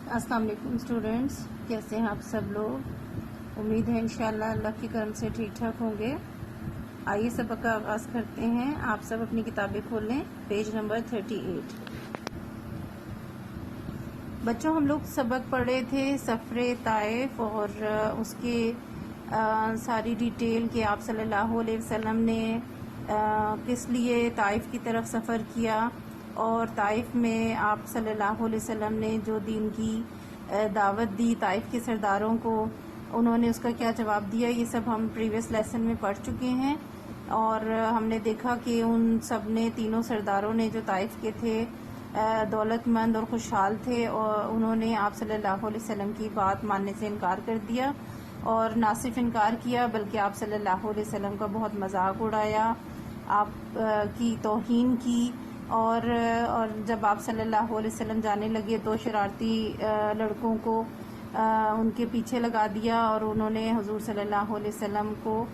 السلام علیکم اسٹوڈینٹس، کیسے ہیں آپ سب لوگ؟ امید ہے انشاءاللہ اللہ کے کرم سے ٹھیک ٹھاک ہوں گے۔ آئیے سبق کا آغاز کرتے ہیں۔ آپ سب اپنی کتابیں کھول لیں، پیج نمبر 38۔ بچوں، ہم لوگ سبق پڑھ رہے تھے سفر طائف اور اس کے ساری ڈیٹیل کہ آپ صلی اللہ علیہ وسلم نے کس لیے طائف کی طرف سفر کیا، اور طائف میں آپ صلی اللہ علیہ وسلم نے جو دین کی دعوت دی طائف کے سرداروں کو، انہوں نے اس کا کیا جواب دیا، یہ سب ہم پریویس لیسن میں پڑھ چکے ہیں۔ اور ہم نے دیکھا کہ ان سب نے، تینوں سرداروں نے جو طائف کے تھے، دولت مند اور خوشحال تھے، اور انہوں نے آپ صلی اللہ علیہ وسلم کی بات ماننے سے انکار کر دیا، اور نہ صرف انکار کیا بلکہ آپ صلی اللہ علیہ وسلم کا بہت مذاق اڑایا، آپ کی توہین کی، اور جب آپ صلی اللہ علیہ وسلم جانے لگے تو شرارتی لڑکوں کو ان کے پیچھے لگا دیا، اور انہوں نے حضور صلی اللہ علیہ وسلم کو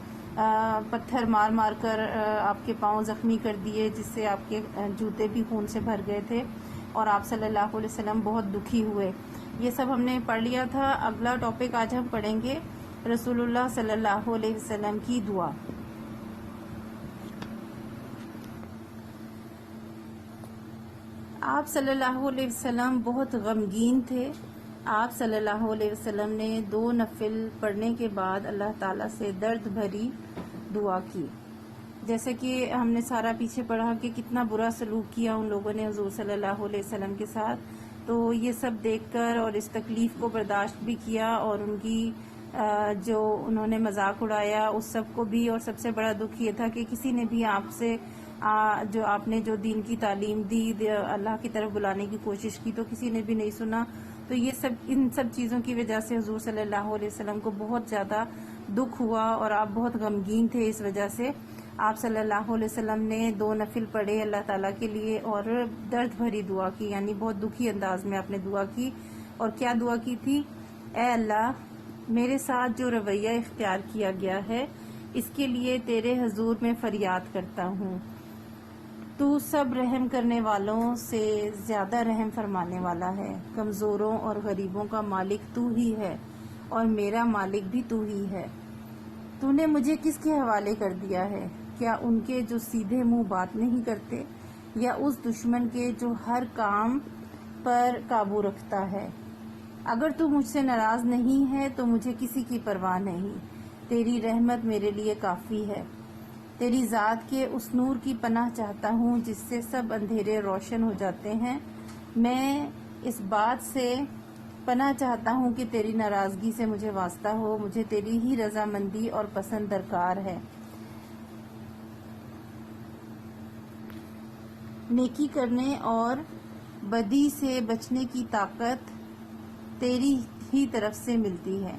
پتھر مار مار کر آپ کے پاؤں زخمی کر دیے، جس سے آپ کے جوتے بھی خون سے بھر گئے تھے، اور آپ صلی اللہ علیہ وسلم بہت دکھی ہوئے۔ یہ سب ہم نے پڑھ لیا تھا۔ اگلا ٹاپک آج ہم پڑھیں گے رسول اللہ صلی اللہ علیہ وسلم کی دعا۔ آپ صلی اللہ علیہ وسلم بہت غمگین تھے۔ آپ صلی اللہ علیہ وسلم نے 2 نفل پڑھنے کے بعد اللہ تعالیٰ سے درد بھری دعا کی، جیسے کہ ہم نے سارا پیچھے پڑھا کہ کتنا برا سلوک کیا ان لوگوں نے حضور صلی اللہ علیہ وسلم کے ساتھ۔ تو یہ سب دیکھ کر اور اس تکلیف کو برداشت بھی کیا، اور ان کی جو انہوں نے مذاق اڑایا اس سب کو بھی، اور سب سے بڑا دکھ یہ تھا کہ کسی نے بھی آپ سے جو آپ نے جو دین کی تعلیم دی، اللہ کی طرف بلانے کی کوشش کی، تو کسی نے بھی نہیں سنا۔ تو یہ سب، ان سب چیزوں کی وجہ سے حضور صلی اللہ علیہ وسلم کو بہت زیادہ دکھ ہوا، اور آپ بہت غمگین تھے۔ اس وجہ سے آپ صلی اللہ علیہ وسلم نے 2 نفل پڑھے اللہ تعالیٰ کے لیے، اور درد بھری دعا کی، یعنی بہت دکھی انداز میں آپ نے دعا کی۔ اور کیا دعا کی تھی؟ اے اللہ، میرے ساتھ جو رویہ اختیار کیا گیا ہے اس کے لیے تیرے حضور میں فریاد کرتا ہوں۔ تو سب رحم کرنے والوں سے زیادہ رحم فرمانے والا ہے، کمزوروں اور غریبوں کا مالک تو ہی ہے، اور میرا مالک بھی تو ہی ہے۔ تو نے مجھے کس کے حوالے کر دیا ہے؟ کیا ان کے جو سیدھے منہ بات نہیں کرتے، یا اس دشمن کے جو ہر کام پر قابو رکھتا ہے؟ اگر تو مجھ سے ناراض نہیں ہے تو مجھے کسی کی پرواہ نہیں، تیری رحمت میرے لیے کافی ہے۔ تیری ذات کے اس نور کی پناہ چاہتا ہوں جس سے سب اندھیرے روشن ہو جاتے ہیں۔ میں اس بات سے پناہ چاہتا ہوں کہ تیری ناراضگی سے مجھے واسطہ ہو، مجھے تیری ہی رضامندی اور پسند درکار ہے۔ نیکی کرنے اور بدی سے بچنے کی طاقت تیری ہی طرف سے ملتی ہے۔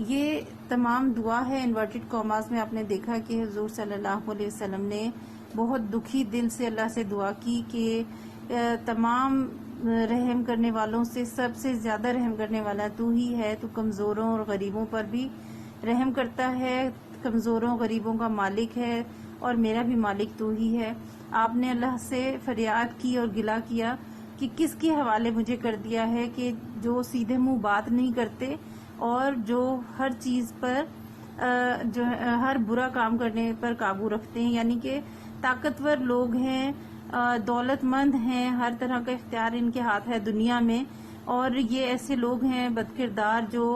یہ تمام دعا ہے انورٹڈ کاماز میں۔ آپ نے دیکھا کہ حضور صلی اللہ علیہ وسلم نے بہت دکھی دل سے اللہ سے دعا کی کہ تمام رحم کرنے والوں سے سب سے زیادہ رحم کرنے والا تو ہی ہے، تو کمزوروں اور غریبوں پر بھی رحم کرتا ہے، کمزوروں غریبوں کا مالک ہے، اور میرا بھی مالک تو ہی ہے۔ آپ نے اللہ سے فریاد کی اور گلہ کیا کہ کس کے حوالے مجھے کر دیا ہے، کہ جو سیدھے منہ بات نہیں کرتے، اور جو ہر چیز پر جو ہر برا کام کرنے پر قابو رکھتے ہیں، یعنی کہ طاقتور لوگ ہیں، دولت مند ہیں، ہر طرح کا اختیار ان کے ہاتھ ہے دنیا میں، اور یہ ایسے لوگ ہیں بد کردار جو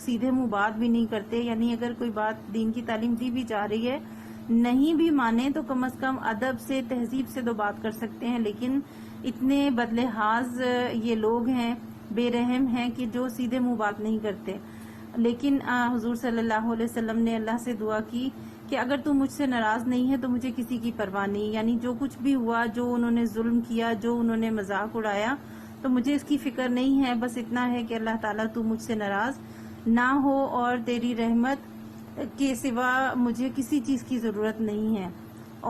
سیدھے منہ بات بھی نہیں کرتے، یعنی اگر کوئی بات دین کی تعلیم دی بھی جا رہی ہے، نہیں بھی مانے تو کم از کم ادب سے، تہذیب سے 2 بات کر سکتے ہیں، لیکن اتنے بدلحاظ یہ لوگ ہیں، بے رحم ہیں کہ جو سیدھے منہ بات نہیں کرتے۔ لیکن حضور صلی اللہ علیہ وسلم نے اللہ سے دعا کی کہ اگر تو مجھ سے ناراض نہیں ہے تو مجھے کسی کی پرواہ نہیں، یعنی جو کچھ بھی ہوا، جو انہوں نے ظلم کیا، جو انہوں نے مذاق اڑایا، تو مجھے اس کی فکر نہیں ہے، بس اتنا ہے کہ اللہ تعالیٰ تو مجھ سے ناراض نہ ہو، اور تیری رحمت کے سوا مجھے کسی چیز کی ضرورت نہیں ہے،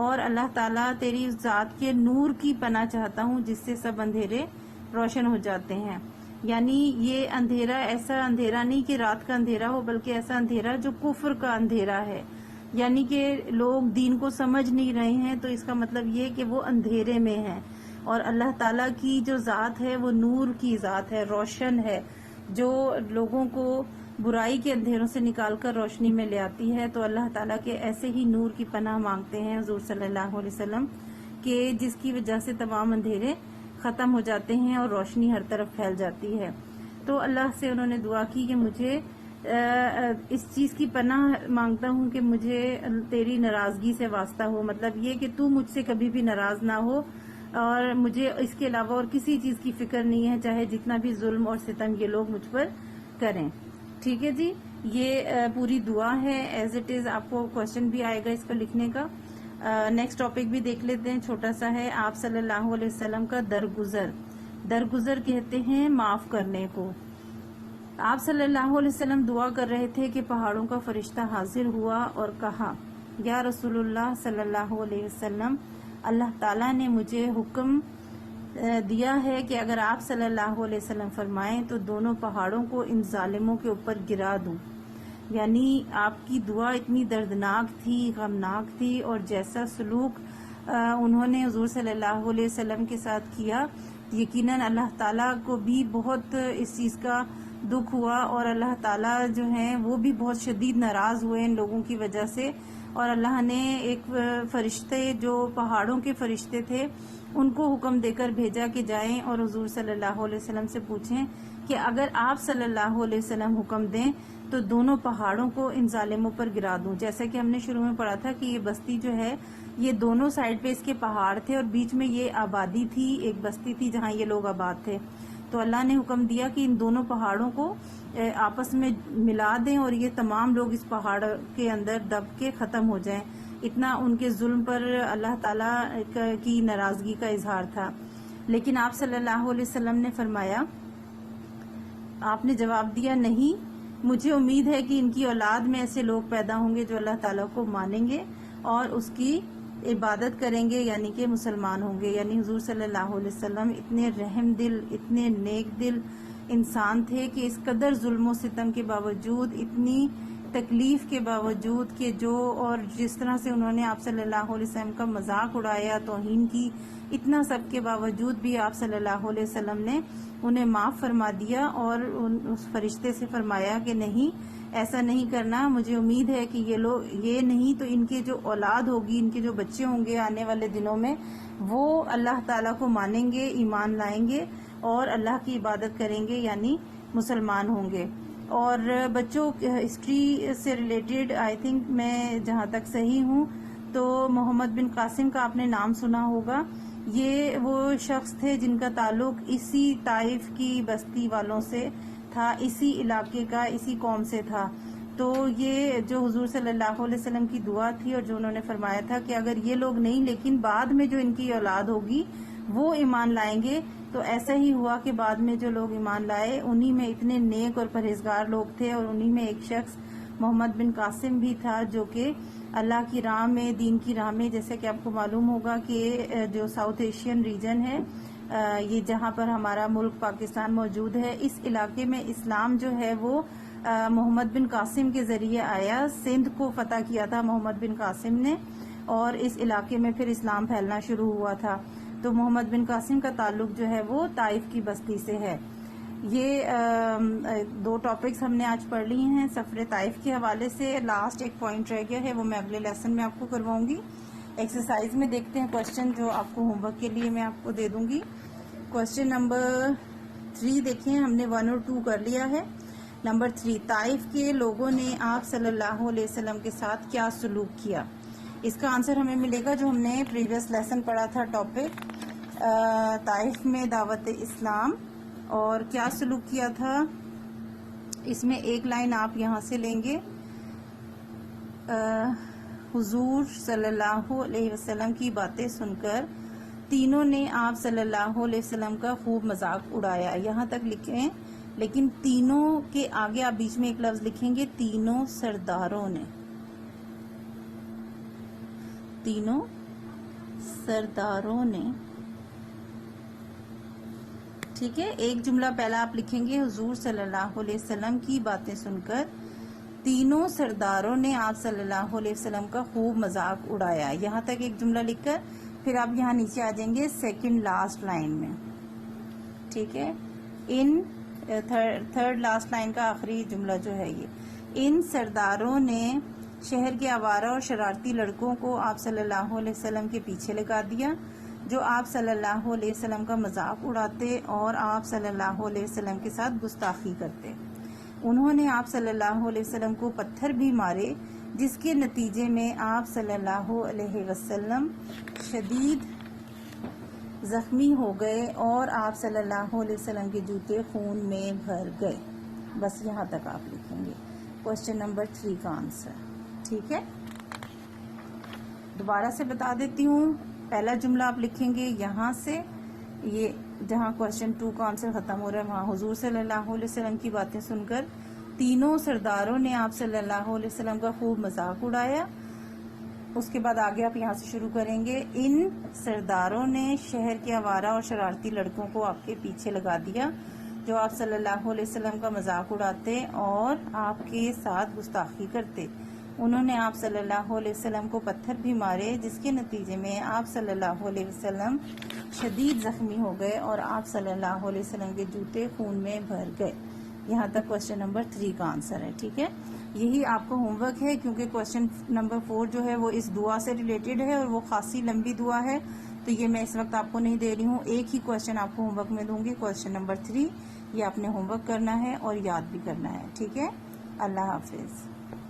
اور اللہ تعالیٰ تیری ذات کے نور کی پناہ چاہتا ہوں جس سے سب اندھیرے روشن ہو جاتے ہیں۔ یعنی یہ اندھیرا ایسا اندھیرا نہیں کہ رات کا اندھیرا ہو، بلکہ ایسا اندھیرا جو کفر کا اندھیرا ہے، یعنی کہ لوگ دین کو سمجھ نہیں رہے ہیں، تو اس کا مطلب یہ کہ وہ اندھیرے میں ہیں، اور اللہ تعالیٰ کی جو ذات ہے وہ نور کی ذات ہے، روشن ہے، جو لوگوں کو برائی کے اندھیروں سے نکال کر روشنی میں لے آتی ہے. تو اللہ تعالیٰ کے ایسے ہی نور کی پناہ مانگتے ہیں حضور صلی اللہ علیہ وسلم کہ جس کی وجہ سے تمام اندھیرے ختم ہو جاتے ہیں اور روشنی ہر طرف پھیل جاتی ہے. تو اللہ سے انہوں نے دعا کی کہ مجھے اس چیز کی پناہ مانگتا ہوں کہ مجھے تیری ناراضگی سے واسطہ ہو، مطلب یہ کہ تو مجھ سے کبھی بھی ناراض نہ ہو اور مجھے اس کے علاوہ اور کسی چیز کی فکر نہیں ہے، چاہے جتنا بھی ظلم اور ستم یہ لوگ مجھ پر کریں. ٹھیک ہے جی، یہ پوری دعا ہے ایز اٹ از. آپ کو کوشچن بھی آئے گا اس پر لکھنے کا. نیکسٹ ٹاپک بھی دیکھ لیتے ہیں، چھوٹا سا ہے. آپ صلی اللہ علیہ وسلم کا درگزر کہتے ہیں معاف کرنے کو. آپ صلی اللہ علیہ وسلم دعا کر رہے تھے کہ پہاڑوں کا فرشتہ حاضر ہوا اور کہا، یا رسول اللہ صلی اللہ علیہ وسلم، اللہ تعالیٰ نے مجھے حکم دیا ہے کہ اگر آپ صلی اللہ علیہ وسلم فرمائیں تو دونوں پہاڑوں کو ان ظالموں کے اوپر گرا دوں. یعنی آپ کی دعا اتنی دردناک تھی، غمناک تھی، اور جیسا سلوک انہوں نے حضور صلی اللہ علیہ وسلم کے ساتھ کیا، یقیناً اللہ تعالیٰ کو بھی بہت اس چیز کا دکھ ہوا، اور اللہ تعالیٰ جو ہیں وہ بھی بہت شدید ناراض ہوئے ان لوگوں کی وجہ سے. اور اللہ نے ایک فرشتے جو پہاڑوں کے فرشتے تھے ان کو حکم دے کر بھیجا کہ جائیں اور حضور صلی اللہ علیہ وسلم سے پوچھیں کہ اگر آپ صلی اللہ علیہ وسلم حکم دیں تو دونوں پہاڑوں کو ان ظالموں پر گرا دوں. جیسا کہ ہم نے شروع میں پڑھا تھا کہ یہ بستی جو ہے یہ دونوں سائڈ پہ اس کے پہاڑ تھے اور بیچ میں یہ آبادی تھی، ایک بستی تھی جہاں یہ لوگ آباد تھے. تو اللہ نے حکم دیا کہ ان دونوں پہاڑوں کو آپس میں ملا دیں اور یہ تمام لوگ اس پہاڑ کے اندر دب کے ختم ہو جائیں. اتنا ان کے ظلم پر اللہ تعالیٰ کی ناراضگی کا اظہار تھا. لیکن آپ صلی اللہ علیہ وسلم نے فرمایا، آپ نے جواب دیا، نہیں، مجھے امید ہے کہ ان کی اولاد میں ایسے لوگ پیدا ہوں گے جو اللہ تعالیٰ کو مانیں گے اور اس کی عبادت کریں گے، یعنی کہ مسلمان ہوں گے. یعنی حضور صلی اللہ علیہ وسلم اتنے رحم دل، اتنے نیک دل انسان تھے کہ اس قدر ظلم و ستم کے باوجود، اتنی تکلیف کے باوجود کہ جو اور جس طرح سے انہوں نے آپ صلی اللہ علیہ وسلم کا مذاق اڑایا، توہین کی، اتنا سب کے باوجود بھی آپ صلی اللہ علیہ وسلم نے انہیں معاف فرما دیا اور اس فرشتے سے فرمایا کہ نہیں، ایسا نہیں کرنا. مجھے امید ہے کہ یہ لوگ، یہ نہیں تو ان کے جو اولاد ہوگی، ان کے جو بچے ہوں گے آنے والے دنوں میں، وہ اللہ تعالیٰ کو مانیں گے، ایمان لائیں گے اور اللہ کی عبادت کریں گے، یعنی مسلمان ہوں گے. اور بچوں ہسٹری سے ریلیٹڈ آئی تھنک میں جہاں تک صحیح ہوں تو محمد بن قاسم کا آپ نے نام سنا ہوگا. یہ وہ شخص تھے جن کا تعلق اسی طائف کی بستی والوں سے تھا، اسی علاقے کا، اسی قوم سے تھا. تو یہ جو حضور صلی اللہ علیہ وسلم کی دعا تھی اور جو انہوں نے فرمایا تھا کہ اگر یہ لوگ نہیں لیکن بعد میں جو ان کی اولاد ہوگی وہ ایمان لائیں گے، تو ایسا ہی ہوا کہ بعد میں جو لوگ ایمان لائے انہی میں اتنے نیک اور پرہیزگار لوگ تھے، اور انہی میں ایک شخص محمد بن قاسم بھی تھا جو کہ اللہ کی راہ میں، دین کی راہ میں، جیسے کہ آپ کو معلوم ہوگا کہ جو ساؤتھ ایشین ریجن ہے، یہ جہاں پر ہمارا ملک پاکستان موجود ہے، اس علاقے میں اسلام جو ہے وہ محمد بن قاسم کے ذریعے آیا. سندھ کو فتح کیا تھا محمد بن قاسم نے، اور اس علاقے میں پھر اسلام پھیلنا شروع ہوا تھا. تو محمد بن قاسم کا تعلق جو ہے وہ طائف کی بستی سے ہے. یہ دو ٹاپکس ہم نے آج پڑھ لی ہیں سفر طائف کے حوالے سے. لاسٹ ایک پوائنٹ رہ گیا ہے، وہ میں اگلے لیسن میں آپ کو کرواؤں گی. ایکسرسائز میں دیکھتے ہیں کوشچن جو آپ کو ہوم ورک کے لیے میں آپ کو دے دوں گی. کوشچن نمبر 3 دیکھیں، ہم نے 1 اور 2 کر لیا ہے. نمبر 3، طائف کے لوگوں نے آپ صلی اللہ علیہ وسلم کے ساتھ کیا سلوک کیا؟ اس کا آنسر ہمیں ملے گا جو ہم نے پریویس لیسن پڑھا تھا، ٹاپک طائف میں دعوت اسلام اور کیا سلوک کیا تھا. اس میں ایک لائن آپ یہاں سے لیں گے، حضور صلی اللہ علیہ وسلم کی باتیں سن کر تینوں نے آپ صلی اللہ علیہ وسلم کا خوب مذاق اڑایا. یہاں تک لکھیں، لیکن تینوں کے آگے آپ بیچ میں ایک لفظ لکھیں گے، تینوں سرداروں نے. تینوں سرداروں نے، ٹھیک ہے. ایک جملہ پہلا آپ لکھیں گے، حضور صلی اللہ علیہ وسلم کی باتیں سن کر تینوں سرداروں نے آپ صلی اللہ علیہ وسلم کا خوب مذاق اڑایا. یہاں تک ایک جملہ لکھ کر پھر آپ یہاں نیچے آ جائیں گے سیکنڈ لاسٹ لائن میں، ٹھیک ہے. ان تھرڈ لاسٹ لائن کا آخری جملہ جو ہے یہ، ان سرداروں نے شہر کے آوارہ اور شرارتی لڑکوں کو آپ صلی اللہ علیہ وسلم کے پیچھے لگا دیا، جو آپ صلی اللہ علیہ وسلم کا مذاق اڑاتے اور آپ صلی اللہ علیہ وسلم کے ساتھ گستاخی کرتے. انہوں نے آپ صلی اللہ علیہ وسلم کو پتھر بھی مارے، جس کے نتیجے میں آپ صلی اللہ علیہ وسلم شدید زخمی ہو گئے اور آپ صلی اللہ علیہ وسلم کے جوتے خون میں بھر گئے. بس یہاں تک آپ لکھیں گے کوشچن نمبر 3 کا آنسر، ٹھیک ہے. دوبارہ سے بتا دیتی ہوں، پہلا جملہ آپ لکھیں گے یہاں سے، یہ جہاں کوشچن 2 کا آنسر ختم ہو رہا ہے وہاں حضور صلی اللہ علیہ وسلم کی باتیں سن کر تینوں سرداروں نے آپ صلی اللہ علیہ وسلم کا خوب مذاق اڑایا. اس کے بعد آگے آپ یہاں سے شروع کریں گے، ان سرداروں نے شہر کے آوارہ اور شرارتی لڑکوں کو آپ کے پیچھے لگا دیا، جو آپ صلی اللہ علیہ وسلم کا مذاق اڑاتے اور آپ کے ساتھ گستاخی کرتے. انہوں نے آپ صلی اللہ علیہ وسلم کو پتھر بھی مارے، جس کے نتیجے میں آپ صلی اللہ علیہ وسلم شدید زخمی ہو گئے اور آپ صلی اللہ علیہ وسلم کے جوتے خون میں بھر گئے. یہاں تک کوشچن نمبر 3 کا آنسر ہے، ٹھیک ہے. یہی آپ کو ہوم ورک ہے، کیونکہ کوشچن نمبر 4 جو ہے وہ اس دعا سے ریلیٹڈ ہے اور وہ خاصی لمبی دعا ہے، تو یہ میں اس وقت آپ کو نہیں دے رہی ہوں. ایک ہی کوشچن آپ کو ہوم ورک میں دوں گی، کوشچن نمبر 3. یہ آپ نے ہوم ورک کرنا ہے اور یاد بھی کرنا ہے، ٹھیک ہے. اللہ حافظ.